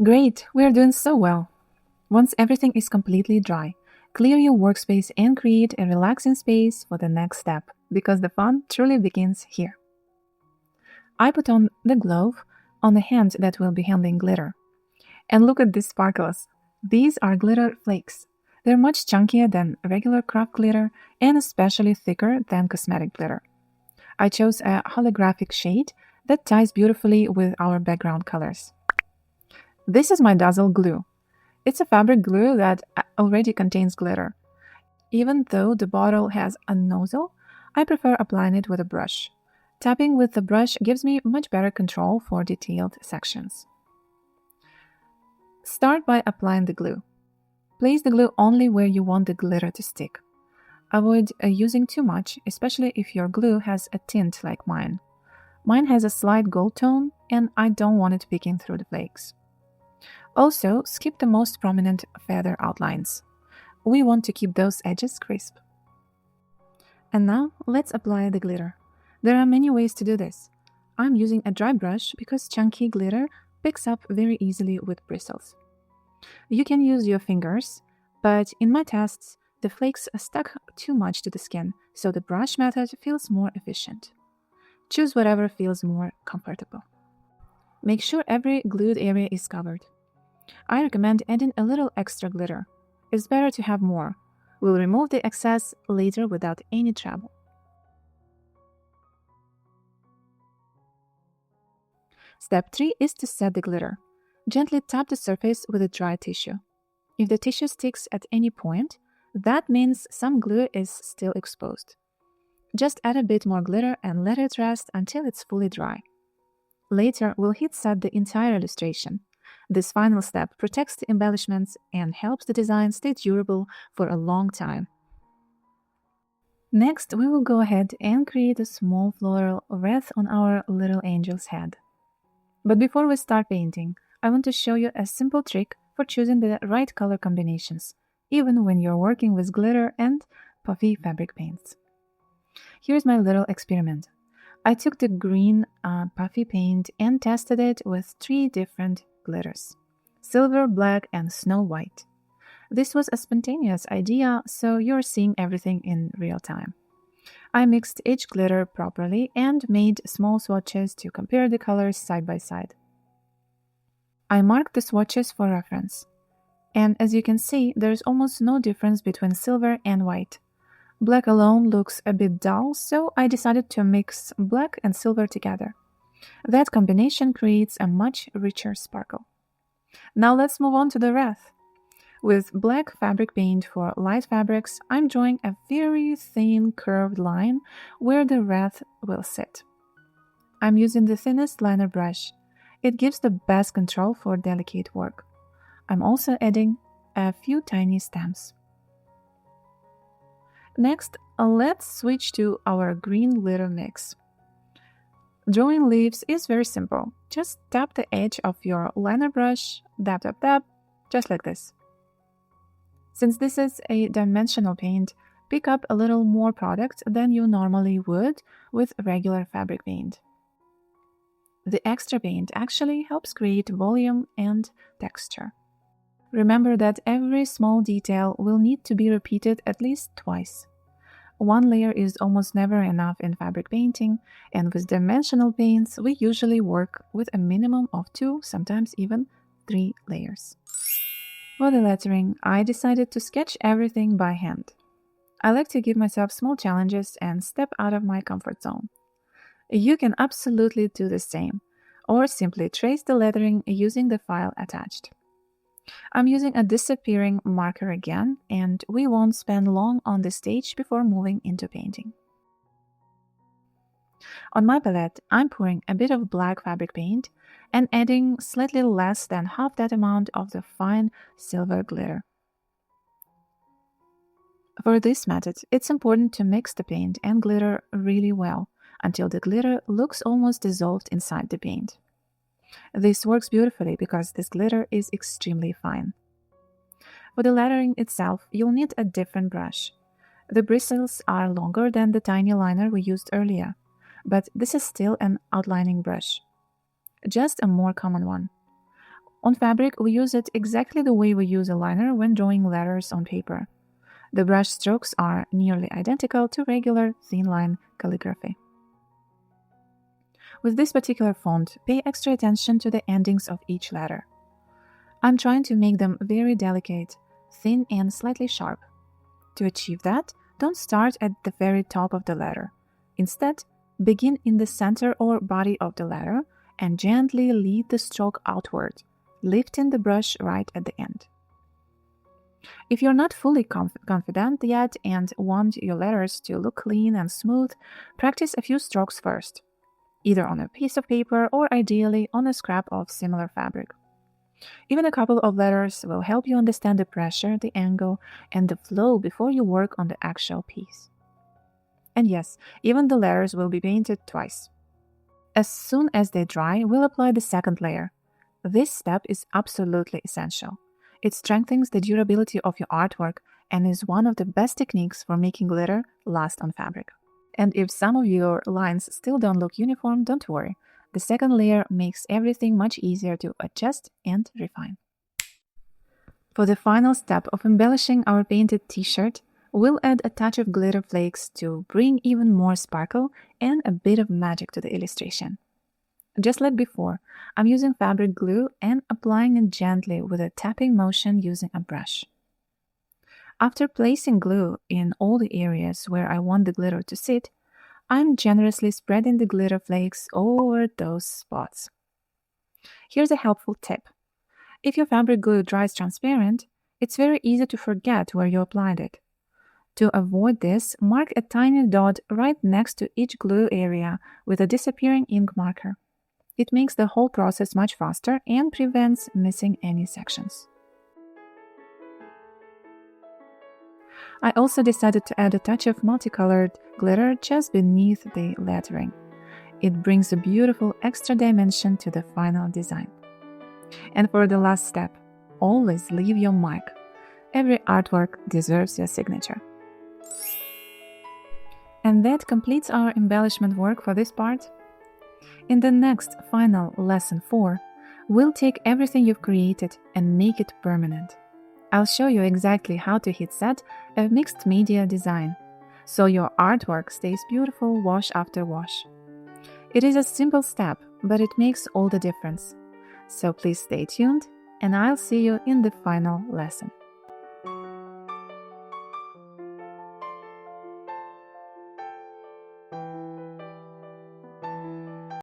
Great, we're doing so well. Once everything is completely dry, clear your workspace and create a relaxing space for the next step because the fun truly begins here. I put on the glove on the hand that will be handling glitter. And look at these sparkles. These are glitter flakes. They're much chunkier than regular craft glitter and especially thicker than cosmetic glitter. I chose a holographic shade that ties beautifully with our background colors. This is my dazzle glue. It's a fabric glue that already contains glitter. Even though the bottle has a nozzle, I prefer applying it with a brush. Tapping with the brush gives me much better control for detailed sections. Start by applying the glue. Place the glue only where you want the glitter to stick. Avoid using too much, especially if your glue has a tint like mine. Mine has a slight gold tone and I don't want it peeking through the flakes. Also, skip the most prominent feather outlines. We want to keep those edges crisp. And now, let's apply the glitter. There are many ways to do this. I'm using a dry brush because chunky glitter picks up very easily with bristles. You can use your fingers, but in my tests, the flakes stuck too much to the skin, so the brush method feels more efficient. Choose whatever feels more comfortable. Make sure every glued area is covered. I recommend adding a little extra glitter. It's better to have more. We'll remove the excess later without any trouble. Step 3 is to set the glitter. Gently tap the surface with a dry tissue. If the tissue sticks at any point, that means some glue is still exposed. Just add a bit more glitter and let it rest until it's fully dry. Later, we'll heat set the entire illustration. This final step protects the embellishments and helps the design stay durable for a long time. Next, we will go ahead and create a small floral wreath on our little angel's head. But before we start painting, I want to show you a simple trick for choosing the right color combinations, even when you're working with glitter and puffy fabric paints. Here's my little experiment. I took the green puffy paint and tested it with 3 different glitters: silver, black, and snow white. This was a spontaneous idea, so you're seeing everything in real time. I mixed each glitter properly and made small swatches to compare the colors side by side. I marked the swatches for reference. And as you can see, there's almost no difference between silver and white. Black alone looks a bit dull, so I decided to mix black and silver together. That combination creates a much richer sparkle. Now let's move on to the wreath. With black fabric paint for light fabrics, I'm drawing a very thin curved line where the wreath will sit. I'm using the thinnest liner brush. It gives the best control for delicate work. I'm also adding a few tiny stamps. Next, let's switch to our green glitter mix. Drawing leaves is very simple. Just tap the edge of your liner brush, dab, dab, dab, just like this. Since this is a dimensional paint, pick up a little more product than you normally would with regular fabric paint. The extra paint actually helps create volume and texture. Remember that every small detail will need to be repeated at least twice. One layer is almost never enough in fabric painting, and with dimensional paints, we usually work with a minimum of 2, sometimes even 3 layers. For the lettering, I decided to sketch everything by hand. I like to give myself small challenges and step out of my comfort zone. You can absolutely do the same, or simply trace the lettering using the file attached. I'm using a disappearing marker again, and we won't spend long on this stage before moving into painting. On my palette, I'm pouring a bit of black fabric paint and adding slightly less than half that amount of the fine silver glitter. For this method, it's important to mix the paint and glitter really well until the glitter looks almost dissolved inside the paint. This works beautifully because this glitter is extremely fine. For the lettering itself, you'll need a different brush. The bristles are longer than the tiny liner we used earlier, but this is still an outlining brush, just a more common one. On fabric, we use it exactly the way we use a liner when drawing letters on paper. The brush strokes are nearly identical to regular thin line calligraphy. With this particular font, pay extra attention to the endings of each letter. I'm trying to make them very delicate, thin and slightly sharp. To achieve that, don't start at the very top of the letter. Instead, begin in the center or body of the letter and gently lead the stroke outward, lifting the brush right at the end. If you're not fully confident yet and want your letters to look clean and smooth, practice a few strokes first, either on a piece of paper or ideally on a scrap of similar fabric. Even a couple of letters will help you understand the pressure, the angle, and the flow before you work on the actual piece. And yes, even the letters will be painted twice. As soon as they dry, we'll apply the second layer. This step is absolutely essential. It strengthens the durability of your artwork and is one of the best techniques for making glitter last on fabric. And if some of your lines still don't look uniform, don't worry. The second layer makes everything much easier to adjust and refine. For the final step of embellishing our painted t-shirt, we'll add a touch of glitter flakes to bring even more sparkle and a bit of magic to the illustration. Just like before, I'm using fabric glue and applying it gently with a tapping motion using a brush. After placing glue in all the areas where I want the glitter to sit, I'm generously spreading the glitter flakes over those spots. Here's a helpful tip. If your fabric glue dries transparent, it's very easy to forget where you applied it. To avoid this, mark a tiny dot right next to each glue area with a disappearing ink marker. It makes the whole process much faster and prevents missing any sections. I also decided to add a touch of multicolored glitter just beneath the lettering. It brings a beautiful extra dimension to the final design. And for the last step, always leave your mark. Every artwork deserves your signature. And that completes our embellishment work for this part. In the next final lesson 4, we'll take everything you've created and make it permanent. I'll show you exactly how to heat set a mixed media design, so your artwork stays beautiful wash after wash. It is a simple step, but it makes all the difference. So please stay tuned, and I'll see you in the final lesson.